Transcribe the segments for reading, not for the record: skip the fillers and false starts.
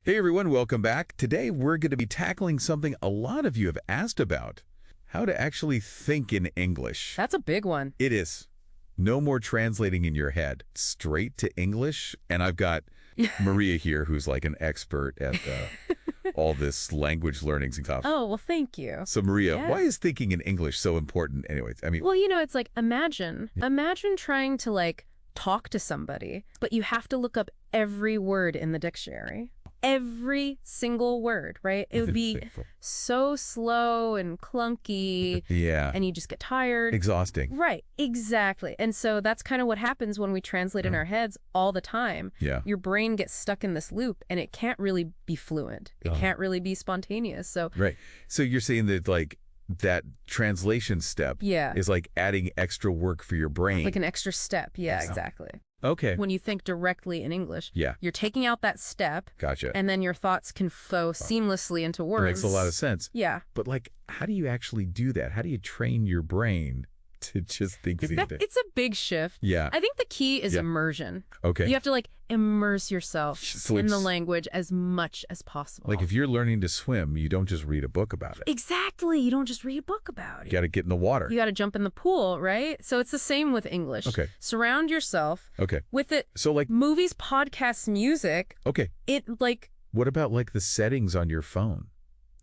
Hey everyone, welcome back. Today we're going to be tackling something a lot of you have asked about. How to actually think in English. That's a big one. It is. No more translating in your head. Straight to English. And I've got Maria here, who's like an expert at all this language learnings and stuff. Oh, well, thank you. So Maria, Yeah. why is thinking in English so important anyways? I mean, Well, it's like imagine trying to like talk to somebody, but you have to look up every word in the dictionary. Every single word, right? It would be so slow and clunky. yeah. And you just get tired. Exhausting. Right, exactly. And so that's kind of what happens when we translate in our heads all the time. Yeah. Your brain gets stuck in this loop and it can't really be fluent. It can't really be spontaneous. So Right. So you're saying that like that translation step yeah, is like adding extra work for your brain. like an extra step. Yeah, exactly. Okay. When you think directly in English, Yeah. you're taking out that step, Gotcha. and then your thoughts can flow seamlessly into words. That makes a lot of sense. Yeah. But like, how do you actually do that? How do you train your brain to just think these days? It's a big shift. Yeah. I think the key is Yeah. immersion. Okay. You have to like immerse yourself So in the it's- language as much as possible. Like if you're learning to swim, you don't just read a book about it. Exactly. You don't just read a book about You it. got to get in the water. You got to jump in the pool, right? So it's the same with English. Okay. Surround yourself Okay. with it. So like, Movies, podcasts, music. okay. It like, What about like the settings on your phone?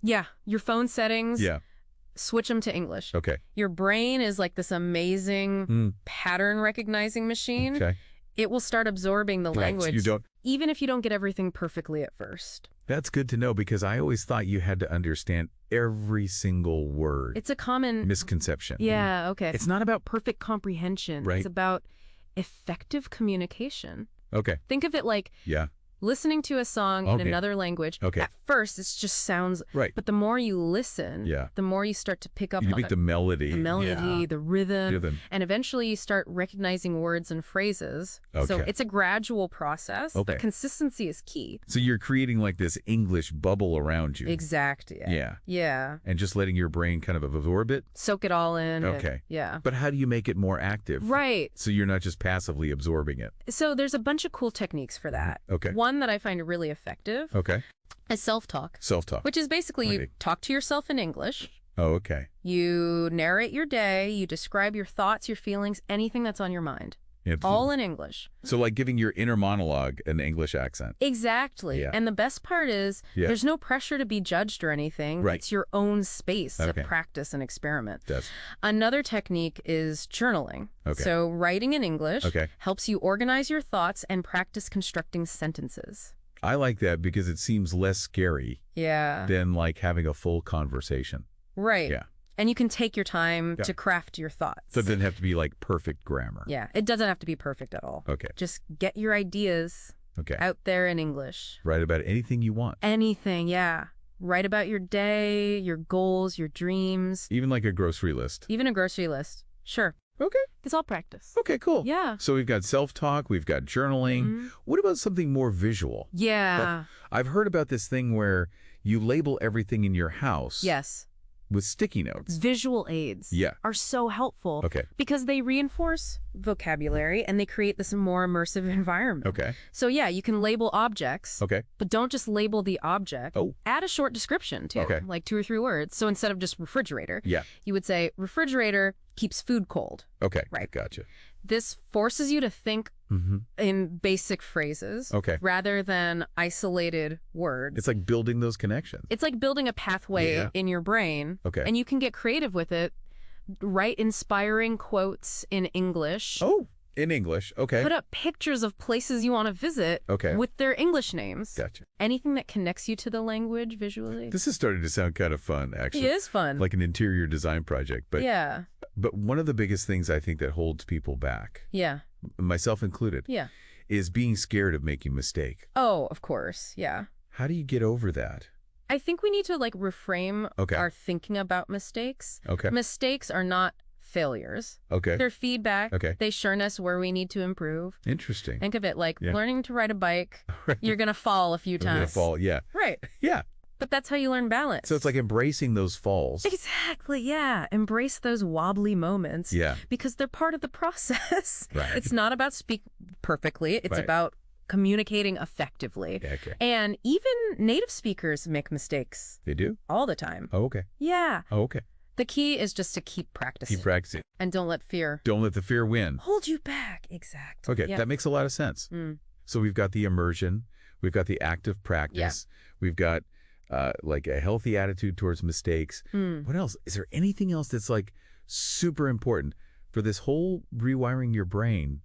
yeah, your phone settings. Yeah. Switch them to English. Okay. Your brain is like this amazing pattern recognizing machine. Okay. It will start absorbing the Right, so language, you don't. even if you don't get everything perfectly at first. That's good to know because I always thought you had to understand every single word. It's a common Misconception. Yeah, okay. It's not about. perfect comprehension. Right. It's about effective communication. Okay. Think of it like Yeah. listening to a song in Okay. another language. Okay. At first, it just sounds Right. but the more you listen, Yeah. the more you start to pick up You on make it. the melody. The melody, Yeah. the rhythm, Rhythm. and eventually you start recognizing words and phrases. So Okay. it's a gradual process, Okay. but consistency is key. So you're creating like this English bubble around you. Exactly. Yeah. Yeah. And just letting your brain kind of absorb it. Soak it all in. Okay. Yeah. But how do you make it more active? Right. So you're not just passively absorbing it. So there's a bunch of cool techniques for that. Okay. One that I find really effective Okay. is self-talk, Self-talk. which is basically you Right. talk to yourself in English. Oh, okay. You narrate your day, you describe your thoughts, your feelings, anything that's on your mind, all in English. So like giving your inner monologue an English accent. Exactly. Yeah. And the best part is Yeah. there's no pressure to be judged or anything. Right. It's your own space Okay. to practice and experiment. That's Another technique is journaling. Okay. So writing in English Okay. helps you organize your thoughts and practice constructing sentences. I like that because it seems less scary Yeah. than like having a full conversation. Right. Yeah. And you can take your time Yeah. to craft your thoughts. So it doesn't have to be like perfect grammar. Yeah. It doesn't have to be perfect at all. Okay. Just get your ideas Okay. out there in English. Write about anything you want. Anything, yeah. Write about your day, your goals, your dreams, Even like a grocery list. even a grocery list. Sure. Okay. It's all practice. Okay, cool. Yeah. So we've got self-talk, we've got journaling. Mhm. What about something more visual? Yeah. I've heard about this thing where you label everything in your house Yes. with sticky notes. Visual aids Yeah. are so helpful Okay. because they reinforce vocabulary and they create this more immersive environment. Okay. So yeah, you can label objects, Okay. but don't just label the object. Oh. Add a short description too, Okay. like 2 or 3 words. So instead of just refrigerator, Yeah. you would say refrigerator keeps food cold. Okay. Right. Gotcha. This forces you to think Mm-hmm. in basic phrases Okay. rather than isolated words. It's like building those connections. It's like building a pathway Yeah. in your brain. Okay. And you can get creative with it. Write inspiring quotes in English. Oh, in English. Okay. Put up pictures of places you want to visit Okay. with their English names. Gotcha. Anything that connects you to the language visually. This is starting to sound kind of fun, It actually. is fun. Like an interior design project. But yeah. but one of the biggest things I think that holds people back, Yeah. myself included, Yeah. is being scared of making a mistake. Oh, of course. Yeah. How do you get over that? I think we need to like reframe Okay. our thinking about mistakes. Okay. Mistakes are not failures. Okay. They're feedback. Okay. They show us where we need to improve. Interesting. Think of it like Yeah. learning to ride a bike. Right. You're going to fall a few I'm gonna times. fall. Yeah. Right. Yeah. But that's how you learn balance. So it's like embracing those falls. Exactly, yeah. Embrace those wobbly moments. Yeah. Because they're part of the process. Right. It's not about speak perfectly. It's Right. about communicating effectively. Yeah, okay. And even native speakers make mistakes They do? all the time. Oh, okay. Yeah. Oh, okay. The key is just to keep practicing. Keep practicing. And don't let fear Don't let the fear win. hold you back. Exactly. Okay, Yeah. that makes a lot of sense. Mm. So we've got the immersion, we've got the active practice, we've got like a healthy attitude towards mistakes. What else? Is there anything else that's like super important for this whole rewiring your brain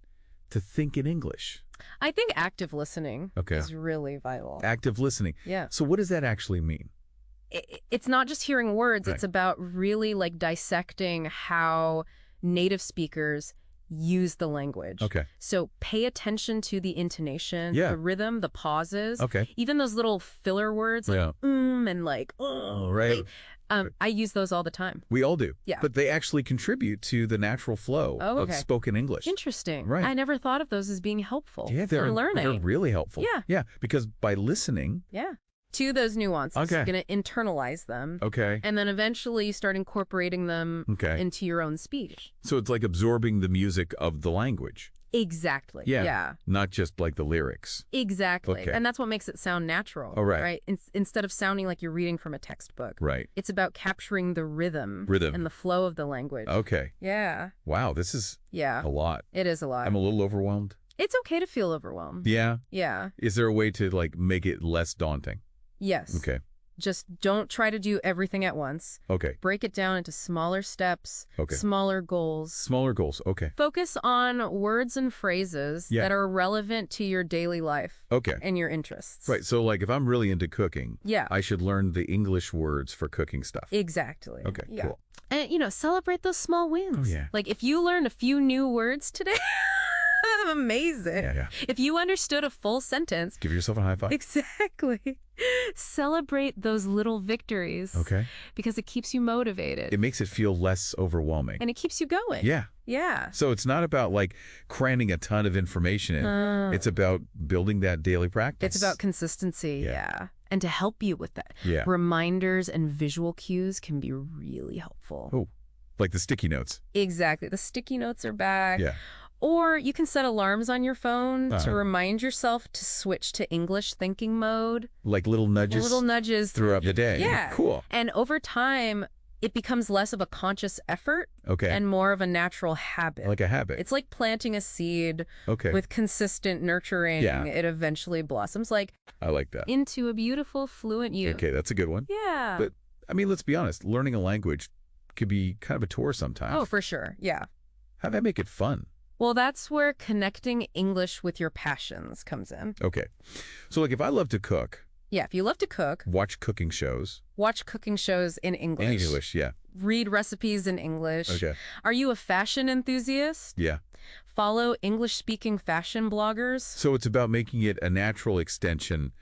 to think in English? I think active listening Okay. is really vital. Active listening. Yeah. So what does that actually mean? It's not just hearing words. Right. It's about really like dissecting how native speakers use the language. Okay. So pay attention to the intonation, Yeah. the rhythm, the pauses, Okay. even those little filler words like Yeah. and like Oh, right. I use those all the time. We all do. Yeah. But they actually contribute to the natural flow Oh, of okay. spoken English. Interesting. Right. I never thought of those as being helpful Yeah, for learning. they're really helpful. Yeah. Yeah, because by listening, Yeah. To those nuances. Okay. You're going to internalize them. okay, And then eventually you start incorporating them okay. into your own speech. So it's like absorbing the music of the language. Exactly. Yeah. Yeah. Not just like the lyrics. Exactly. Okay. And that's what makes it sound natural. Oh, right. Right. Instead of sounding like you're reading from a textbook. Right. It's about capturing the rhythm. Rhythm. And the flow of the language. Okay. Yeah. Wow, this is Yeah. a lot. It is a lot. I'm a little overwhelmed. It's okay to feel overwhelmed. Yeah. Yeah. Is there a way to like make it less daunting? Yes. Okay. Just don't try to do everything at once. Okay. Break it down into smaller steps, Okay. smaller goals. Smaller goals. Okay. Focus on words and phrases Yeah. that are relevant to your daily life Okay. and your interests. Right. So like if I'm really into cooking, Yeah. I should learn the English words for cooking stuff. Exactly. Okay, Yeah. cool. And, celebrate those small wins. Oh, yeah. Like if you learned a few new words today, amazing. Yeah, yeah. If you understood a full sentence, Give yourself a high five. exactly. Celebrate those little victories. Okay. Because it keeps you motivated. It makes it feel less overwhelming. And it keeps you going. Yeah. Yeah. So it's not about like cramming a ton of information in. It's about building that daily practice. It's about consistency. Yeah. Yeah. And to help you with that, Yeah. reminders and visual cues can be really helpful. Oh, like the sticky notes. Exactly. The sticky notes are back. Yeah. Or you can set alarms on your phone Uh-huh. to remind yourself to switch to English thinking mode. Like little nudges Little nudges. throughout the day. Yeah. Cool. And over time, it becomes less of a conscious effort Okay. and more of a natural habit. Like a habit. It's like planting a seed Okay. with consistent nurturing. Yeah. It eventually blossoms like I like that. into a beautiful, fluent you. Okay, that's a good one. Yeah. But I mean, let's be honest. Learning a language could be kind of a chore sometimes. Oh, for sure. Yeah. How do I make it fun? Well, that's where connecting English with your passions comes in. Okay. So like if I love to cook, Yeah, if you love to cook, watch cooking shows. watch cooking shows in English. In English, yeah. Read recipes in English. Okay. Are you a fashion enthusiast? Yeah. Follow English-speaking fashion bloggers. So it's about making it a natural extension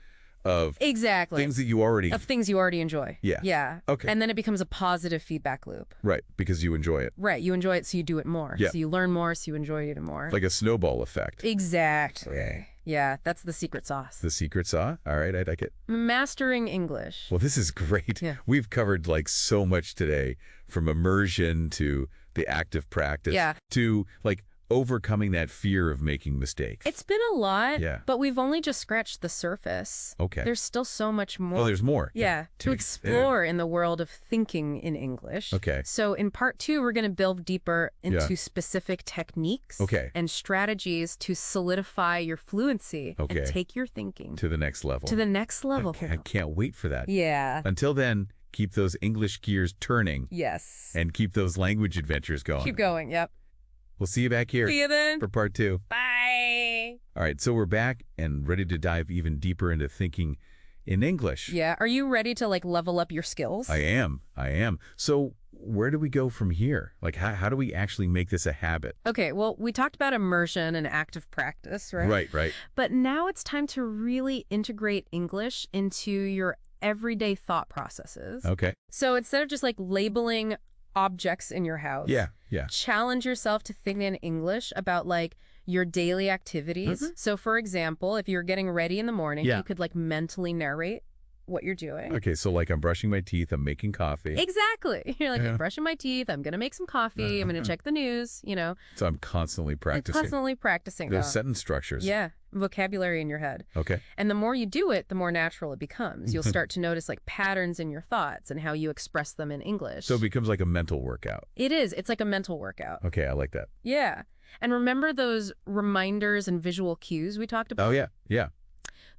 of Exactly. things that you already... Of things you already enjoy. Yeah. Yeah. Okay. And then it becomes a positive feedback loop. Right, because you enjoy it. Right. You enjoy it, so you do it more. Yeah. So you learn more, so you enjoy it more. Like a snowball effect. Exactly. Okay. Yeah, that's the secret sauce. The secret sauce? All right, I like it. Mastering English. Well, this is great. Yeah. We've covered like so much today, from immersion to the active practice Yeah. to like overcoming that fear of making mistakes. It's been a lot, Yeah. but we've only just scratched the surface. Okay. There's still so much more. Oh, there's more. Yeah, to explore in the world of thinking in English. Okay. So in part 2, we're going to delve deeper into Yeah. specific techniques Okay. and strategies to solidify your fluency Okay. and take your thinking To the next level. to the next level. Okay, I can't wait for that. Yeah. Until then, keep those English gears turning Yes. and keep those language adventures going. Keep going. Yep. We'll see you back here See you then. for part 2. Bye. All right, so we're back and ready to dive even deeper into thinking in English. Yeah. Are you ready to like level up your skills? I am. So where do we go from here? Like, how do we actually make this a habit? Okay. Well, we talked about immersion and active practice, right? Right. But now it's time to really integrate English into your everyday thought processes. Okay. So instead of just like labeling objects in your house, Yeah. challenge yourself to think in English about like your daily activities. So for example, if you're getting ready in the morning, Yeah. you could like mentally narrate what you're doing. Okay, so like I'm brushing my teeth, I'm making coffee. Exactly. You're like, I'm brushing my teeth, I'm going to make some coffee, I'm going to check the news, you know. So I'm constantly practicing. Constantly practicing. Those sentence structures. Yeah, vocabulary in your head. Okay. And the more you do it, the more natural it becomes. You'll start to notice like patterns in your thoughts and how you express them in English. So it becomes like a mental workout. It is. It's like a mental workout. Okay, I like that. Yeah. And remember those reminders and visual cues we talked about? Oh, yeah. Yeah.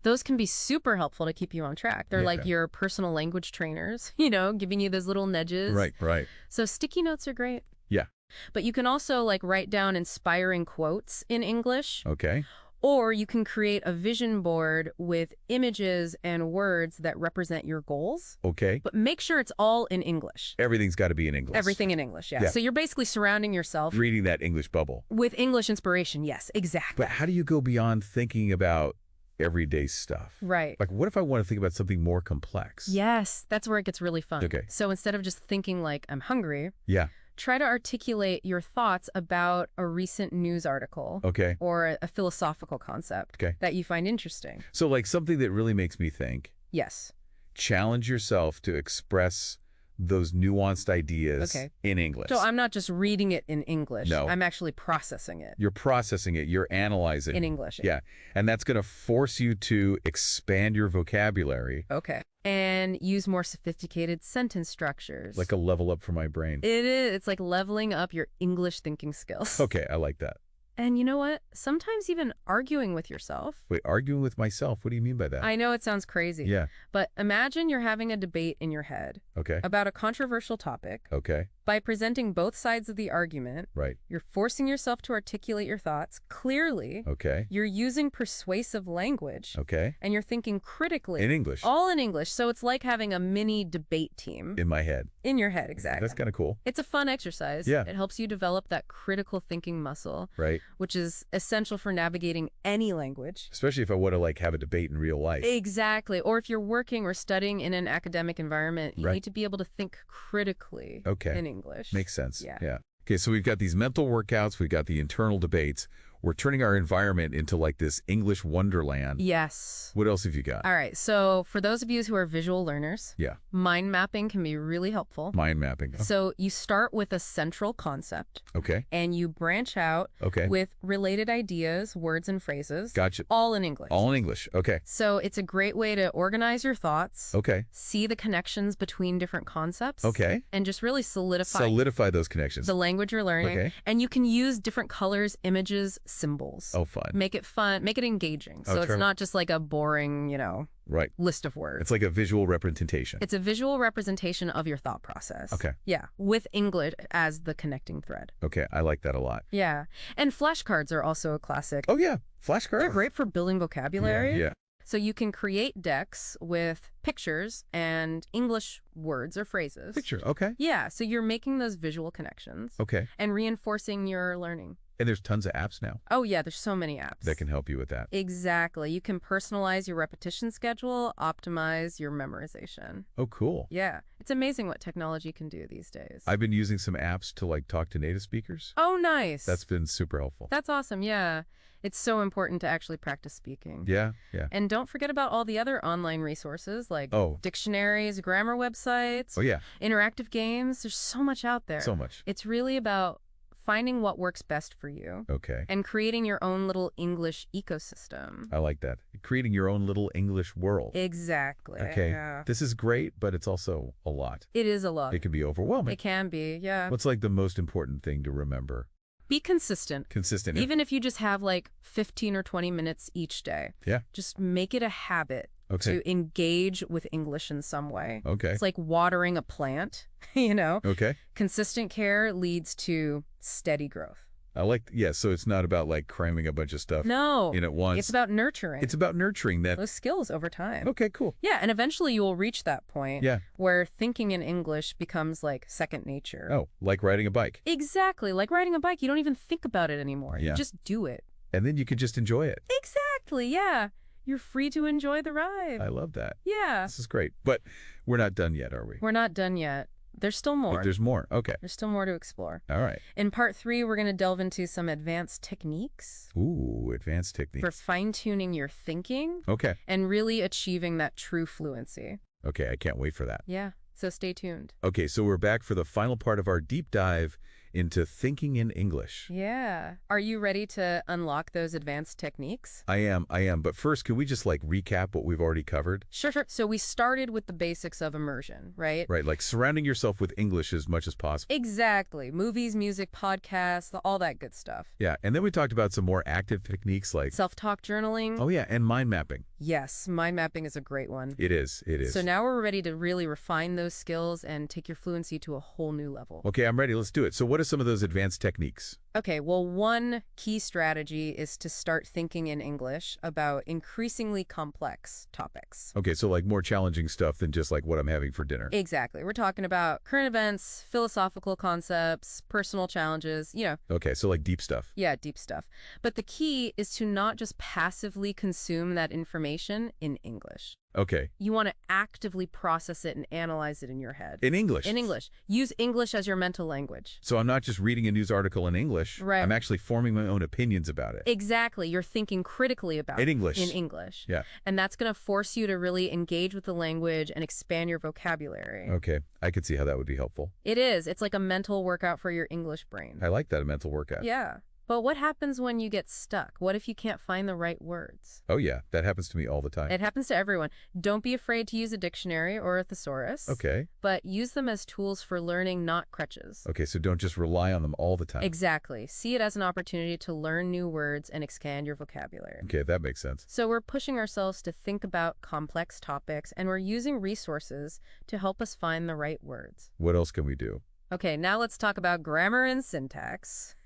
Those can be super helpful to keep you on track. They're like your personal language trainers, you know, giving you those little nudges. Right, right. So sticky notes are great. Yeah. But you can also like write down inspiring quotes in English. Okay. Or you can create a vision board with images and words that represent your goals. Okay. But make sure it's all in English. Everything's got to be in English. Everything in English, yeah. So you're basically surrounding yourself. Reading that English bubble. With English inspiration, yes, exactly. But how do you go beyond thinking about everyday stuff? Right. Like, what if I want to think about something more complex? Yes, that's where it gets really fun. Okay. So instead of just thinking like, I'm hungry. Yeah. Try to articulate your thoughts about a recent news article. Okay. Or a philosophical concept that you find interesting. So like something that really makes me think. Yes. Challenge yourself to express those nuanced ideas in English. So I'm not just reading it in English. No. I'm actually processing it. You're processing it. You're analyzing. In English. Yeah. And that's going to force you to expand your vocabulary. Okay. And use more sophisticated sentence structures. Like a level up for my brain. It is. It's like leveling up your English thinking skills. Okay. I like that. And you know what? Sometimes even arguing with yourself. Wait, arguing with myself? What do you mean by that? I know it sounds crazy. Yeah. But imagine you're having a debate in your head. Okay. About a controversial topic. Okay. By presenting both sides of the argument. Right. You're forcing yourself to articulate your thoughts clearly. Okay. You're using persuasive language. Okay. And you're thinking critically. In English. All in English. So it's like having a mini debate team. In my head. In your head, exactly. That's kind of cool. It's a fun exercise. Yeah. It helps you develop that critical thinking muscle. Right. Which is essential for navigating any language. Especially if I want to like have a debate in real life. Exactly. Or if you're working or studying in an academic environment, you need to be able to think critically in English. Makes sense. Yeah. Okay, so we've got these mental workouts, we've got the internal debates. We're turning our environment into like this English wonderland. Yes. What else have you got? All right. So for those of you who are visual learners, mind mapping can be really helpful. Mind mapping. Oh. So you start with a central concept. Okay. And you branch out with related ideas, words, and phrases. Gotcha. All in English. All in English. Okay. So it's a great way to organize your thoughts. Okay. See the connections between different concepts. Okay. And just really solidify those connections. The language you're learning. Okay. And you can use different colors, images, symbols. Oh, fun. Make it fun. Make it engaging. So it's not just like a boring, you know, list of words. It's like a visual representation. It's a visual representation of your thought process. Okay. Yeah. With English as the connecting thread. Okay. I like that a lot. Yeah. And flashcards are also a classic. Oh, yeah. Flashcards. They're great for building vocabulary. Yeah. So you can create decks with pictures and English words or phrases. Picture. Okay. Yeah. So you're making those visual connections. Okay. And reinforcing your learning. And there's tons of apps now. Oh, yeah. There's so many apps. That can help you with that. Exactly. You can personalize your repetition schedule, optimize your memorization. Oh, cool. Yeah. It's amazing what technology can do these days. I've been using some apps to like talk to native speakers. Oh, nice. That's been super helpful. That's awesome. Yeah. It's so important to actually practice speaking. Yeah, yeah. And don't forget about all the other online resources like dictionaries, grammar websites, interactive games. There's so much out there. So much. It's really about finding what works best for you. Okay. And creating your own little English ecosystem. I like that. Creating your own little English world. Exactly. Okay. Yeah. This is great, but it's also a lot. It is a lot. It can be overwhelming. It can be, yeah. What's like the most important thing to remember? Be consistent. Consistent. Even if you just have like 15 or 20 minutes each day. Yeah. Just make it a habit to engage with English in some way. Okay. It's like watering a plant, you know? Okay. Consistent care leads to steady growth. I like, so it's not about like cramming a bunch of stuff in at once. It's about nurturing. It's about nurturing those skills over time. Okay, cool. Yeah, and eventually you will reach that point where thinking in English becomes like second nature. Oh, like riding a bike. Exactly. Like riding a bike. You don't even think about it anymore. Yeah. You just do it. And then you can just enjoy it. Exactly, yeah. You're free to enjoy the ride. I love that. Yeah. This is great. But we're not done yet, are we? We're not done yet. There's still more. Like, there's more. Okay. There's still more to explore. All right. In part 3, we're going to delve into some advanced techniques. Ooh, advanced techniques. For fine-tuning your thinking. Okay. And really achieving that true fluency. Okay, I can't wait for that. Yeah, so stay tuned. Okay, so we're back for the final part of our deep dive into thinking in English. Yeah. Are you ready to unlock those advanced techniques? I am. But first, can we just recap what we've already covered? Sure. So we started with the basics of immersion, right? Right, like surrounding yourself with English as much as possible. Exactly. Movies, music, podcasts, all that good stuff. Yeah, and then we talked about some more active techniques like self-talk journaling. Oh yeah, and mind mapping. Yes, mind mapping is a great one. It is. So now we're ready to really refine those skills and take your fluency to a whole new level. Okay, I'm ready. Let's do it. So what are some of those advanced techniques? Okay, well, one key strategy is to start thinking in English about increasingly complex topics. Okay, so more challenging stuff than just what I'm having for dinner. Exactly. We're talking about current events, philosophical concepts, personal challenges, Okay, so deep stuff. Yeah, deep stuff. But the key is to not just passively consume that information in English. Okay. You want to actively process it and analyze it in your head. In English? In English. Use English as your mental language. So I'm not just reading a news article in English. Right. I'm actually forming my own opinions about it. Exactly. You're thinking critically about it. In English. In English. Yeah. And that's going to force you to really engage with the language and expand your vocabulary. Okay. I could see how that would be helpful. It is. It's like a mental workout for your English brain. I like that, a mental workout. Yeah. But what happens when you get stuck? What if you can't find the right words? Oh, yeah. That happens to me all the time. It happens to everyone. Don't be afraid to use a dictionary or a thesaurus. Okay. But use them as tools for learning, not crutches. Okay, so don't just rely on them all the time. Exactly. See it as an opportunity to learn new words and expand your vocabulary. Okay, that makes sense. So we're pushing ourselves to think about complex topics, and we're using resources to help us find the right words. What else can we do? Okay, now let's talk about grammar and syntax.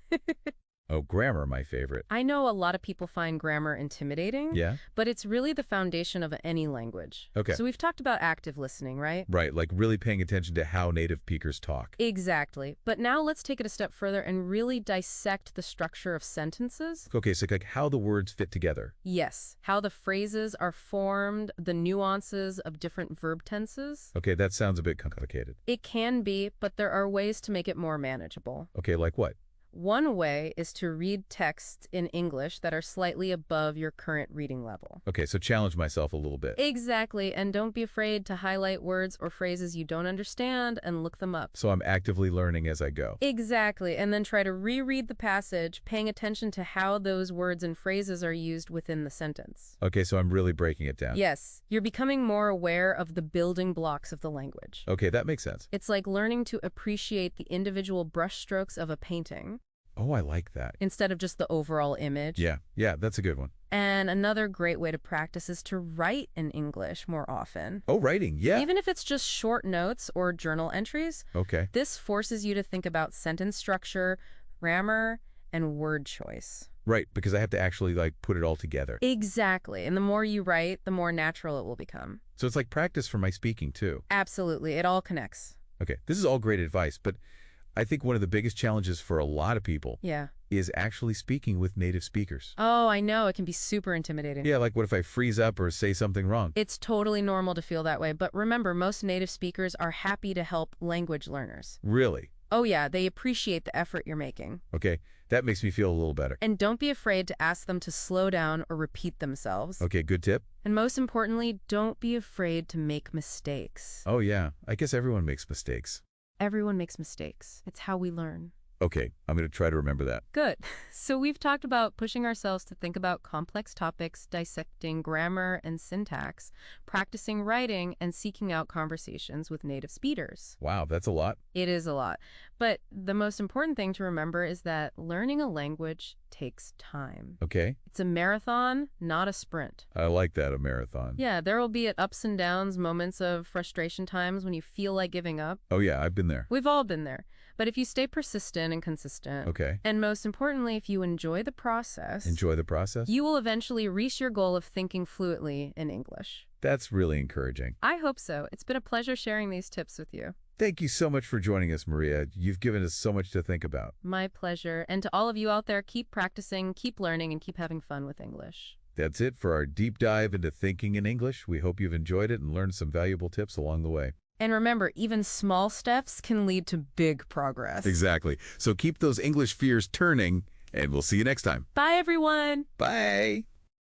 Oh, grammar, my favorite. I know a lot of people find grammar intimidating. Yeah? But it's really the foundation of any language. Okay. So we've talked about active listening, right? Right, really paying attention to how native speakers talk. Exactly. But now let's take it a step further and really dissect the structure of sentences. Okay, so how the words fit together. Yes. How the phrases are formed, the nuances of different verb tenses. Okay, that sounds a bit complicated. It can be, but there are ways to make it more manageable. Okay, like what? One way is to read texts in English that are slightly above your current reading level. Okay, so challenge myself a little bit. Exactly, and don't be afraid to highlight words or phrases you don't understand and look them up. So I'm actively learning as I go. Exactly, and then try to reread the passage, paying attention to how those words and phrases are used within the sentence. Okay, so I'm really breaking it down. Yes, you're becoming more aware of the building blocks of the language. Okay, that makes sense. It's like learning to appreciate the individual brushstrokes of a painting. Oh, I like that. Instead of just the overall image. Yeah, that's a good one. And another great way to practice is to write in English more often. Oh, writing, yeah. Even if it's just short notes or journal entries. Okay. This forces you to think about sentence structure, grammar, and word choice. Right, because I have to actually put it all together. Exactly. And the more you write, the more natural it will become. So it's like practice for my speaking too. Absolutely. It all connects. Okay, this is all great advice, but I think one of the biggest challenges for a lot of people is actually speaking with native speakers. Oh, I know. It can be super intimidating. Yeah, what if I freeze up or say something wrong? It's totally normal to feel that way. But remember, most native speakers are happy to help language learners. Really? Oh, yeah. They appreciate the effort you're making. Okay, that makes me feel a little better. And don't be afraid to ask them to slow down or repeat themselves. Okay, good tip. And most importantly, don't be afraid to make mistakes. Oh, yeah. I guess everyone makes mistakes. Everyone makes mistakes. It's how we learn. Okay, I'm going to try to remember that. Good. So we've talked about pushing ourselves to think about complex topics, dissecting grammar and syntax, practicing writing, and seeking out conversations with native speakers. Wow, that's a lot. It is a lot. But the most important thing to remember is that learning a language takes time. Okay. It's a marathon, not a sprint. I like that, a marathon. Yeah, there will be ups and downs, moments of frustration times when you feel like giving up. Oh, yeah, I've been there. We've all been there. But if you stay persistent and consistent, okay, and most importantly, if you enjoy the process, you will eventually reach your goal of thinking fluently in English. That's really encouraging. I hope so. It's been a pleasure sharing these tips with you. Thank you so much for joining us, Maria. You've given us so much to think about. My pleasure. And to all of you out there, keep practicing, keep learning, and keep having fun with English. That's it for our deep dive into thinking in English. We hope you've enjoyed it and learned some valuable tips along the way. And remember, even small steps can lead to big progress. Exactly. So keep those English fears turning, and we'll see you next time. Bye, everyone. Bye.